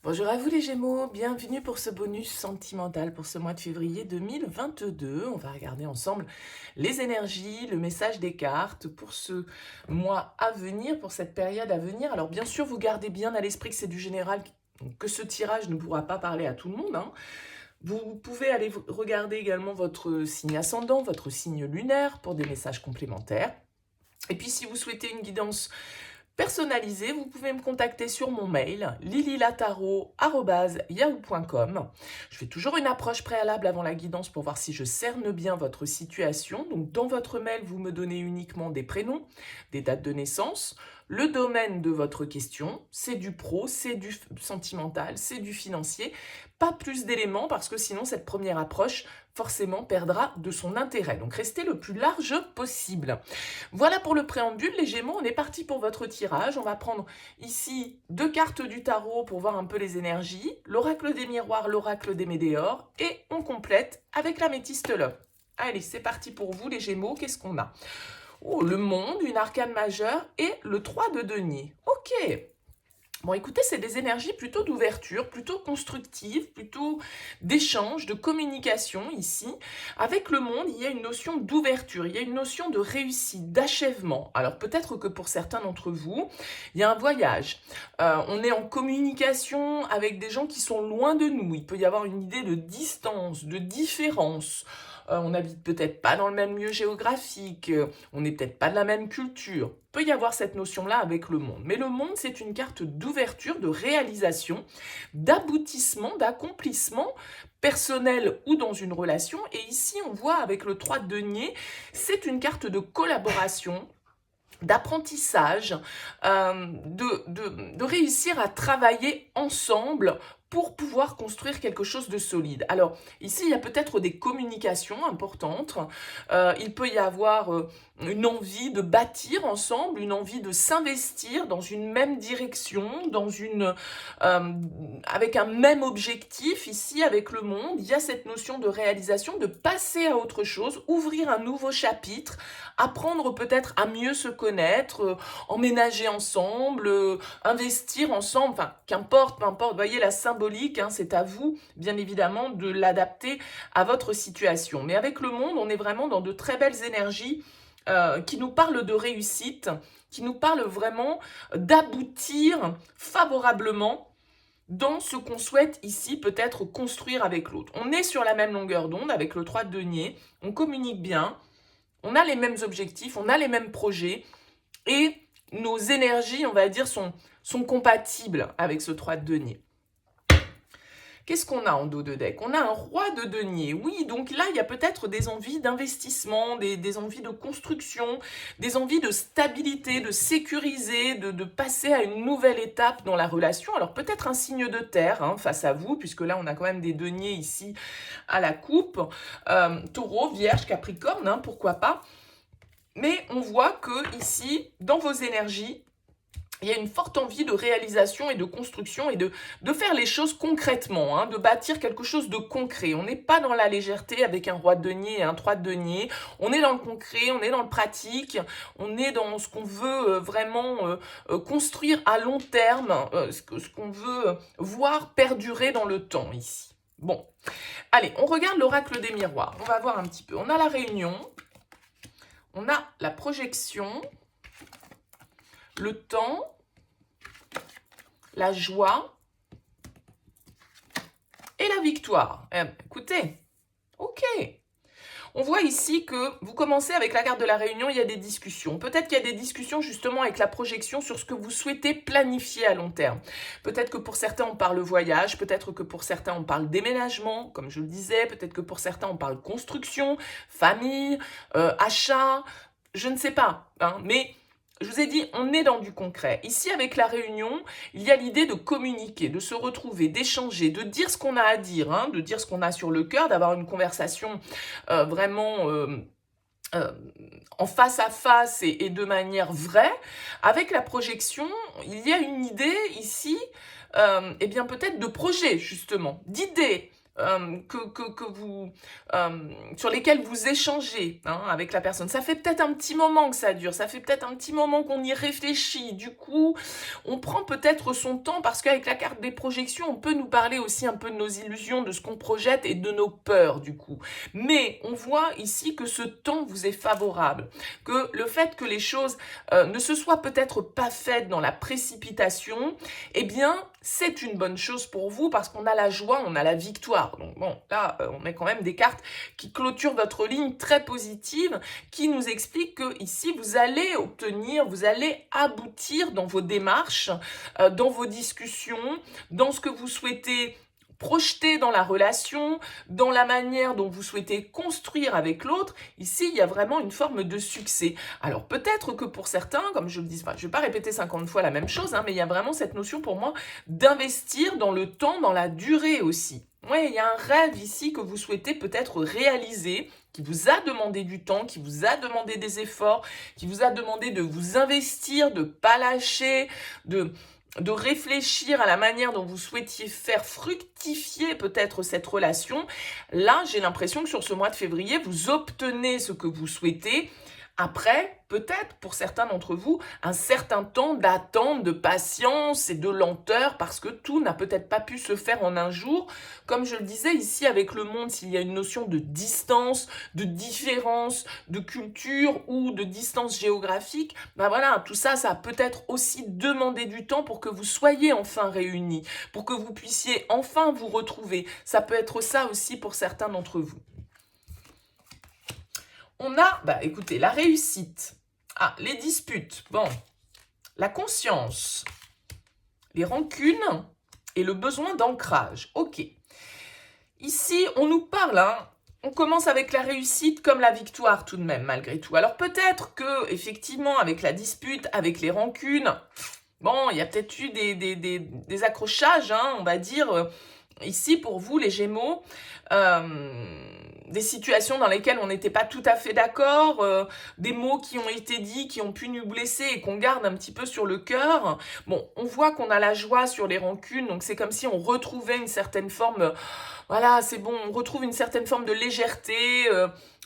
Bonjour à vous les Gémeaux, bienvenue pour ce bonus sentimental pour ce mois de février 2022. On va regarder ensemble les énergies, le message des cartes pour ce mois à venir, pour cette période à venir. Alors bien sûr, vous gardez bien à l'esprit que c'est du général, que ce tirage ne pourra pas parler à tout le monde, hein. Vous pouvez aller regarder également votre signe ascendant, votre signe lunaire pour des messages complémentaires. Et puis si vous souhaitez une guidance personnalisé, vous pouvez me contacter sur mon mail lililataro@yahoo.com. Je fais toujours une approche préalable avant la guidance pour voir si je cerne bien votre situation. Donc dans votre mail, vous me donnez uniquement des prénoms, des dates de naissance, le domaine de votre question, c'est du pro, c'est du sentimental, c'est du financier, pas plus d'éléments parce que sinon cette première approche forcément perdra de son intérêt. Donc restez le plus large possible. Voilà pour le préambule, les Gémeaux, on est parti pour votre tirage. On va prendre ici 2 cartes du tarot pour voir un peu les énergies, l'oracle des miroirs, l'oracle des météores, et on complète avec l'améthyste love. Allez, c'est parti pour vous, les Gémeaux, qu'est-ce qu'on a? Oh, le monde, une arcane majeure et le 3 de denier. Ok. Bon, écoutez, c'est des énergies plutôt d'ouverture, plutôt constructives, plutôt d'échange, de communication ici. Avec le monde, il y a une notion d'ouverture, il y a une notion de réussite, d'achèvement. Alors peut-être que pour certains d'entre vous, il y a un voyage. On est en communication avec des gens qui sont loin de nous. Il peut y avoir une idée de distance, de différence. On n'habite peut-être pas dans le même lieu géographique, on n'est peut-être pas de la même culture. Il peut y avoir cette notion-là avec le monde. Mais le monde, c'est une carte d'ouverture, de réalisation, d'aboutissement, d'accomplissement personnel ou dans une relation. Et ici, on voit avec le 3 de denier, c'est une carte de collaboration, d'apprentissage, de réussir à travailler ensemble pour pouvoir construire quelque chose de solide. Alors ici, il y a peut-être des communications importantes. Il peut y avoir une envie de bâtir ensemble, une envie de s'investir dans une même direction, avec un même objectif. Ici, avec le monde, il y a cette notion de réalisation, de passer à autre chose, ouvrir un nouveau chapitre, apprendre peut-être à mieux se connaître, emménager ensemble, investir ensemble, enfin, qu'importe, peu importe, voyez la symbolique, hein, c'est à vous, bien évidemment, de l'adapter à votre situation. Mais avec le monde, on est vraiment dans de très belles énergies qui nous parlent de réussite, qui nous parlent vraiment d'aboutir favorablement dans ce qu'on souhaite ici peut-être construire avec l'autre. On est sur la même longueur d'onde avec le 3 de denier, on communique bien, on a les mêmes objectifs, on a les mêmes projets et nos énergies, on va dire, sont compatibles avec ce 3 de denier. Qu'est-ce qu'on a en dos de deck? On a un roi de denier. Oui, donc là, il y a peut-être des envies d'investissement, des envies de construction, des envies de stabilité, de sécuriser, de passer à une nouvelle étape dans la relation. Alors peut-être un signe de terre hein, face à vous, puisque là, on a quand même des deniers ici à la coupe. Taureau, Vierge, Capricorne, hein, pourquoi pas. Mais on voit que ici, dans vos énergies, il y a une forte envie de réalisation et de construction et de faire les choses concrètement, hein, de bâtir quelque chose de concret. On n'est pas dans la légèreté avec un roi de denier et un 3 de denier. On est dans le concret, on est dans le pratique, on est dans ce qu'on veut vraiment construire à long terme, ce qu'on veut voir perdurer dans le temps ici. Bon, allez, on regarde l'oracle des miroirs. On va voir un petit peu. On a la réunion, on a la projection, le temps, la joie et la victoire. Écoutez, ok. On voit ici que vous commencez avec la carte de la réunion, il y a des discussions. Peut-être qu'il y a des discussions justement avec la projection sur ce que vous souhaitez planifier à long terme. Peut-être que pour certains on parle voyage, peut-être que pour certains on parle déménagement, comme je le disais, peut-être que pour certains on parle construction, famille, achat, je ne sais pas, hein, mais je vous ai dit, on est dans du concret. Ici, avec la réunion, il y a l'idée de communiquer, de se retrouver, d'échanger, de dire ce qu'on a à dire, hein, de dire ce qu'on a sur le cœur, d'avoir une conversation vraiment en face à face et de manière vraie. Avec la projection, il y a une idée ici, eh bien peut-être de projet, justement, d'idées, sur lesquels vous échangez hein, avec la personne. Ça fait peut-être un petit moment que ça dure, ça fait peut-être un petit moment qu'on y réfléchit. Du coup, on prend peut-être son temps parce qu'avec la carte des projections, on peut nous parler aussi un peu de nos illusions, de ce qu'on projette et de nos peurs du coup. Mais on voit ici que ce temps vous est favorable, que le fait que les choses ne se soient peut-être pas faites dans la précipitation, eh bien, c'est une bonne chose pour vous parce qu'on a la joie, on a la victoire. Donc bon, là, on met quand même des cartes qui clôturent votre ligne très positive, qui nous expliquent que ici, vous allez obtenir, vous allez aboutir dans vos démarches, dans vos discussions, dans ce que vous souhaitez projeter dans la relation, dans la manière dont vous souhaitez construire avec l'autre. Ici, il y a vraiment une forme de succès. Alors peut-être que pour certains, comme je le dis, enfin, je ne vais pas répéter 50 fois la même chose, hein, mais il y a vraiment cette notion pour moi d'investir dans le temps, dans la durée aussi. Oui, il y a un rêve ici que vous souhaitez peut-être réaliser, qui vous a demandé du temps, qui vous a demandé des efforts, qui vous a demandé de vous investir, de ne pas lâcher, de réfléchir à la manière dont vous souhaitiez faire fructifier peut-être cette relation. Là, j'ai l'impression que sur ce mois de février, vous obtenez ce que vous souhaitez. Après, peut-être pour certains d'entre vous, un certain temps d'attente, de patience et de lenteur parce que tout n'a peut-être pas pu se faire en un jour. Comme je le disais ici avec le monde, s'il y a une notion de distance, de différence, de culture ou de distance géographique, ben voilà, tout ça, ça a peut-être aussi demandé du temps pour que vous soyez enfin réunis, pour que vous puissiez enfin vous retrouver. Ça peut être ça aussi pour certains d'entre vous. On a, bah écoutez, la réussite, les disputes, bon, la conscience, les rancunes et le besoin d'ancrage. Ok. Ici, on nous parle, hein, on commence avec la réussite comme la victoire tout de même, malgré tout. Alors peut-être que, effectivement, avec la dispute, avec les rancunes, bon, il y a peut-être eu des accrochages, hein, on va dire, ici pour vous, les Gémeaux, des situations dans lesquelles on n'était pas tout à fait d'accord, des mots qui ont été dits, qui ont pu nous blesser et qu'on garde un petit peu sur le cœur. Bon, on voit qu'on a la joie sur les rancunes, donc c'est comme si on retrouvait une certaine forme, voilà, c'est bon, on retrouve une certaine forme de légèreté,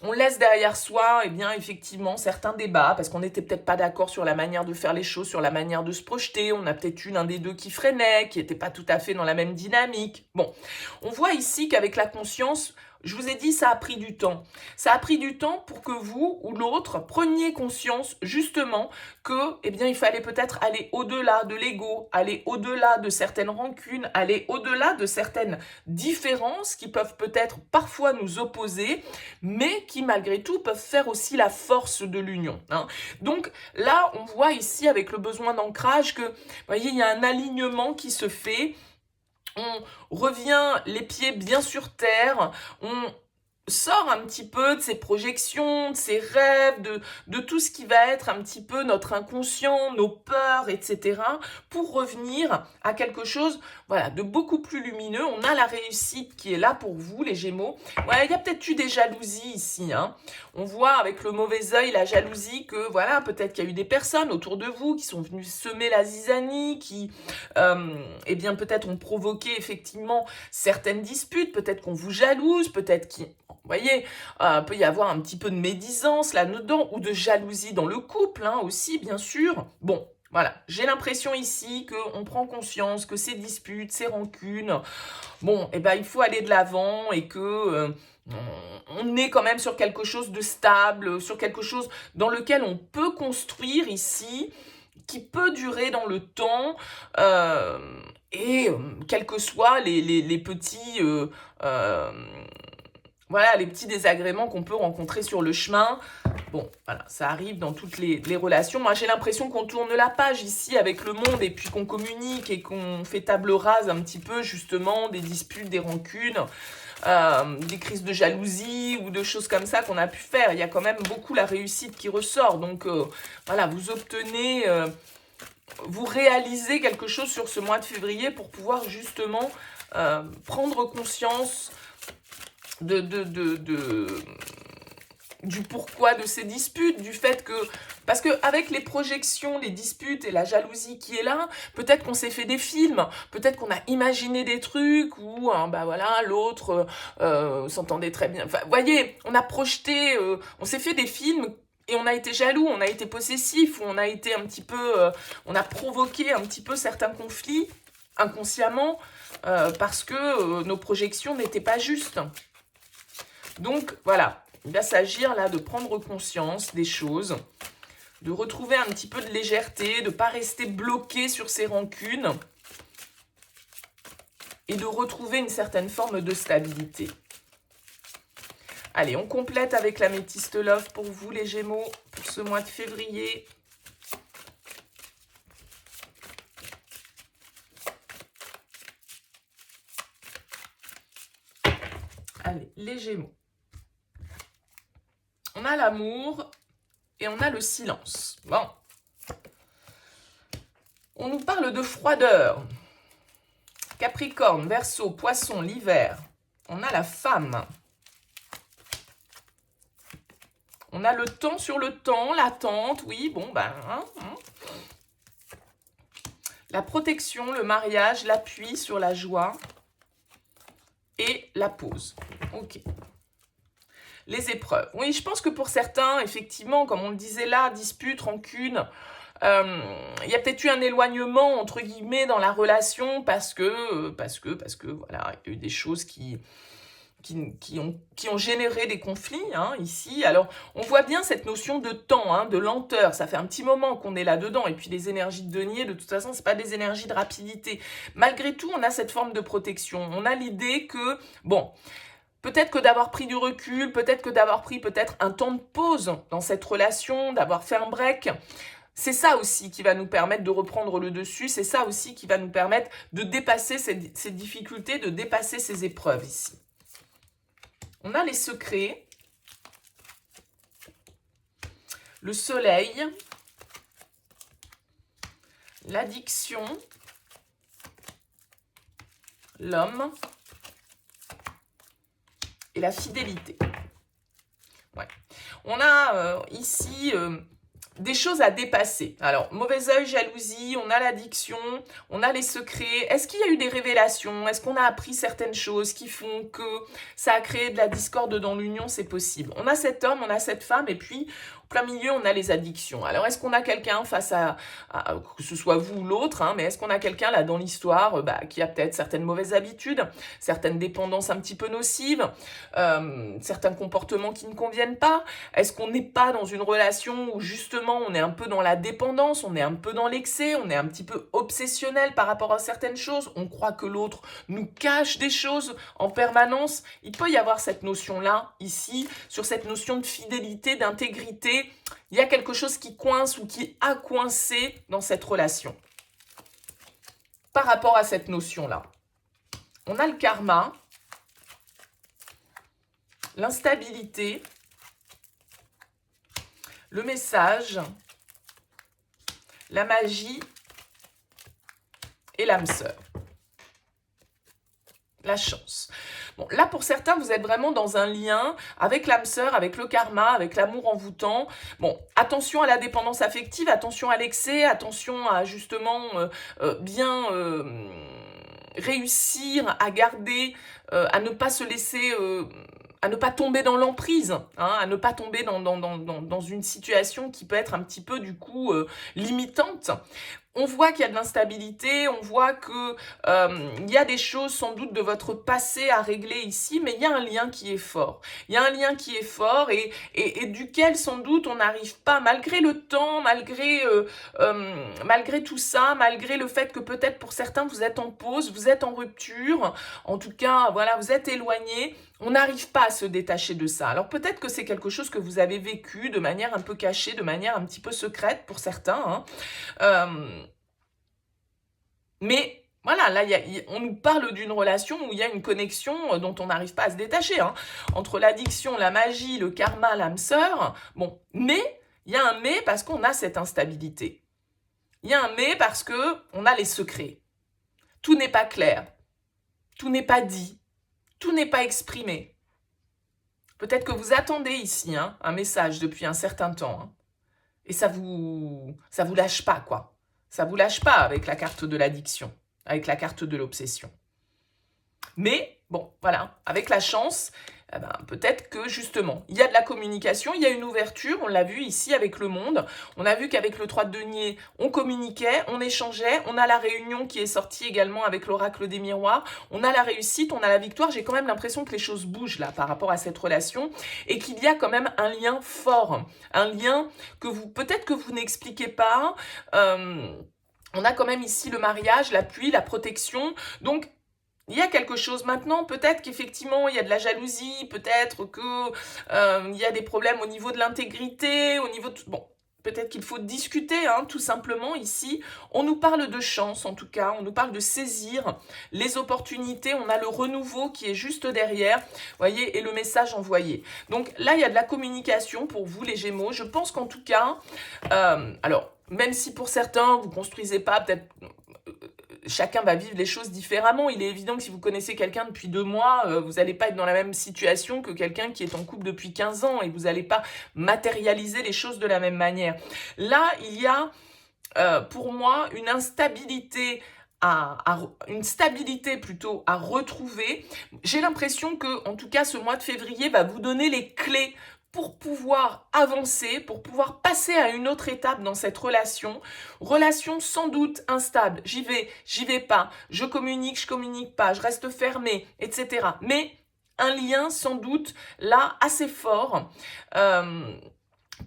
on laisse derrière soi, eh bien, effectivement, certains débats, parce qu'on n'était peut-être pas d'accord sur la manière de faire les choses, sur la manière de se projeter, on a peut-être eu l'un des deux qui freinait, qui n'était pas tout à fait dans la même dynamique. Bon, on voit ici qu'avec la conscience, je vous ai dit, ça a pris du temps. Ça a pris du temps pour que vous ou l'autre preniez conscience justement que, eh bien, il fallait peut-être aller au-delà de l'ego, aller au-delà de certaines rancunes, aller au-delà de certaines différences qui peuvent peut-être parfois nous opposer, mais qui malgré tout peuvent faire aussi la force de l'union. Hein. Donc là, on voit ici avec le besoin d'ancrage que, vous voyez, il y a un alignement qui se fait. On revient les pieds bien sur terre, on sort un petit peu de ses projections, de ses rêves, de tout ce qui va être un petit peu notre inconscient, nos peurs, etc. pour revenir à quelque chose voilà, de beaucoup plus lumineux. On a la réussite qui est là pour vous, les Gémeaux. Ouais, il y a peut-être eu des jalousies ici. Hein. On voit avec le mauvais œil la jalousie que, voilà, peut-être qu'il y a eu des personnes autour de vous qui sont venues semer la zizanie, qui, eh bien, peut-être ont provoqué effectivement certaines disputes, peut-être qu'on vous jalouse, peut-être qu'il... Vous voyez, peut y avoir un petit peu de médisance là-dedans, ou de jalousie dans le couple hein, aussi, bien sûr. Bon, voilà, j'ai l'impression ici qu'on prend conscience que ces disputes, ces rancunes, bon, eh ben, il faut aller de l'avant et que on est quand même sur quelque chose de stable, sur quelque chose dans lequel on peut construire ici, qui peut durer dans le temps, et quels que soient les petits... voilà, les petits désagréments qu'on peut rencontrer sur le chemin. Bon, voilà, ça arrive dans toutes les relations. Moi, j'ai l'impression qu'on tourne la page ici avec le monde et puis qu'on communique et qu'on fait table rase un petit peu, justement, des disputes, des rancunes, des crises de jalousie ou de choses comme ça qu'on a pu faire. Il y a quand même beaucoup la réussite qui ressort. Donc, voilà, vous obtenez... vous réalisez quelque chose sur ce mois de février pour pouvoir, justement, prendre conscience du pourquoi de ces disputes, du fait que... Parce qu'avec les projections, les disputes et la jalousie qui est là, peut-être qu'on s'est fait des films, peut-être qu'on a imaginé des trucs où, hein, bah voilà, l'autre s'entendait très bien. Enfin, vous voyez, on a projeté, on s'est fait des films et on a été jaloux, on a été possessif, on a été un petit peu... on a provoqué un petit peu certains conflits inconsciemment parce que nos projections n'étaient pas justes. Donc, voilà. Il va s'agir là de prendre conscience des choses, de retrouver un petit peu de légèreté, de ne pas rester bloqué sur ses rancunes et de retrouver une certaine forme de stabilité. Allez, on complète avec l'améthyste love pour vous les Gémeaux pour ce mois de février. Allez, les Gémeaux. On a l'amour et on a le silence. Bon. On nous parle de froideur. Capricorne, Verseau, Poisson, l'hiver. On a la femme. On a le temps sur le temps, l'attente, oui, bon, ben... La protection, le mariage, l'appui sur la joie et la pause. Ok. Les épreuves. Oui, je pense que pour certains, effectivement, comme on le disait là, dispute, rancune, il y a peut-être eu un éloignement, entre guillemets, dans la relation parce que voilà, il y a eu des choses qui ont généré des conflits, hein, ici. Alors, on voit bien cette notion de temps, hein, de lenteur. Ça fait un petit moment qu'on est là-dedans. Et puis, les énergies de denier, de toute façon, c'est pas des énergies de rapidité. Malgré tout, on a cette forme de protection. On a l'idée que, bon... Peut-être que d'avoir pris du recul, peut-être que d'avoir pris un temps de pause dans cette relation, d'avoir fait un break, c'est ça aussi qui va nous permettre de reprendre le dessus, c'est ça aussi qui va nous permettre de dépasser ces difficultés, de dépasser ces épreuves ici. On a les secrets, le soleil, l'addiction, l'homme, et la fidélité. Ouais. On a ici des choses à dépasser. Alors, mauvais œil, jalousie, on a l'addiction, on a les secrets. Est-ce qu'il y a eu des révélations? Est-ce qu'on a appris certaines choses qui font que ça a créé de la discorde dans l'union? C'est possible. On a cet homme, on a cette femme, et puis au plein milieu, on a les addictions. Alors, est-ce qu'on a quelqu'un face à que ce soit vous ou l'autre, hein, mais est-ce qu'on a quelqu'un là dans l'histoire qui a peut-être certaines mauvaises habitudes, certaines dépendances un petit peu nocives, certains comportements qui ne conviennent pas? Est-ce qu'on n'est pas dans une relation où justement on est un peu dans la dépendance, on est un peu dans l'excès, on est un petit peu obsessionnel par rapport à certaines choses, on croit que l'autre nous cache des choses en permanence? Il peut y avoir cette notion-là, ici, sur cette notion de fidélité, d'intégrité. Il y a quelque chose qui coince ou qui a coincé dans cette relation. Par rapport à cette notion-là, on a le karma, l'instabilité, le message, la magie et l'âme sœur. La chance. Bon, là, pour certains, vous êtes vraiment dans un lien avec l'âme sœur, avec le karma, avec l'amour envoûtant. Bon, attention à la dépendance affective, attention à l'excès, attention à justement bien réussir à garder, à ne pas se laisser... à ne pas tomber dans l'emprise, hein, à ne pas tomber dans une situation qui peut être un petit peu, du coup, limitante. On voit qu'il y a de l'instabilité, on voit que il y a des choses sans doute de votre passé à régler ici, mais il y a un lien qui est fort. Il y a un lien qui est fort et duquel sans doute on n'arrive pas, malgré le temps, malgré tout ça, malgré le fait que peut-être pour certains vous êtes en pause, vous êtes en rupture, en tout cas, voilà, vous êtes éloigné. On n'arrive pas à se détacher de ça. Alors peut-être que c'est quelque chose que vous avez vécu de manière un peu cachée, de manière un petit peu secrète pour certains. Mais voilà, là, on nous parle d'une relation où il y a une connexion dont on n'arrive pas à se détacher. Hein, entre l'addiction, la magie, le karma, l'âme sœur. Bon, mais il y a un mais parce qu'on a cette instabilité. Il y a un mais parce qu'on a les secrets. Tout n'est pas clair. Tout n'est pas dit. Tout n'est pas exprimé. Peut-être que vous attendez ici hein, un message depuis un certain temps. Hein, et ça vous lâche pas, quoi. Ça vous lâche pas avec la carte de l'addiction, avec la carte de l'obsession. Mais, bon, voilà, avec la chance, eh ben, peut-être que justement, il y a de la communication, il y a une ouverture, on l'a vu ici avec le monde, on a vu qu'avec le 3 de denier, on communiquait, on échangeait, on a la réunion qui est sortie également avec l'oracle des miroirs, on a la réussite, on a la victoire, j'ai quand même l'impression que les choses bougent là par rapport à cette relation et qu'il y a quand même un lien fort, un lien que vous, peut-être que vous n'expliquez pas, on a quand même ici le mariage, l'appui, la protection, donc il y a quelque chose maintenant, peut-être qu'effectivement il y a de la jalousie, peut-être que il y a des problèmes au niveau de l'intégrité, au niveau de... Bon, peut-être qu'il faut discuter, hein, tout simplement ici. On nous parle de chance en tout cas, on nous parle de saisir les opportunités, on a le renouveau qui est juste derrière, voyez, et le message envoyé. Donc là, il y a de la communication pour vous les Gémeaux. Je pense qu'en tout cas, alors, même si pour certains, vous ne construisez pas, peut-être... chacun va vivre les choses différemment. Il est évident que si vous connaissez quelqu'un depuis 2 mois, vous n'allez pas être dans la même situation que quelqu'un qui est en couple depuis 15 ans et vous n'allez pas matérialiser les choses de la même manière. Là, il y a pour moi une instabilité une stabilité plutôt à retrouver. J'ai l'impression que, en tout cas, ce mois de février va vous donner les clés pour pouvoir avancer, pour pouvoir passer à une autre étape dans cette relation. Relation sans doute instable. J'y vais pas. Je communique pas. Je reste fermée, etc. Mais un lien sans doute là assez fort.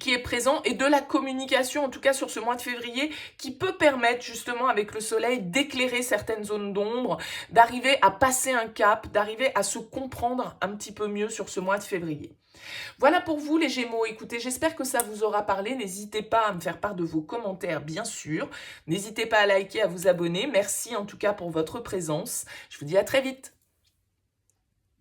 Qui est présent et de la communication, en tout cas sur ce mois de février, qui peut permettre justement avec le soleil d'éclairer certaines zones d'ombre, d'arriver à passer un cap, d'arriver à se comprendre un petit peu mieux sur ce mois de février. Voilà pour vous les Gémeaux, écoutez, j'espère que ça vous aura parlé, n'hésitez pas à me faire part de vos commentaires bien sûr, n'hésitez pas à liker, à vous abonner, merci en tout cas pour votre présence, je vous dis à très vite.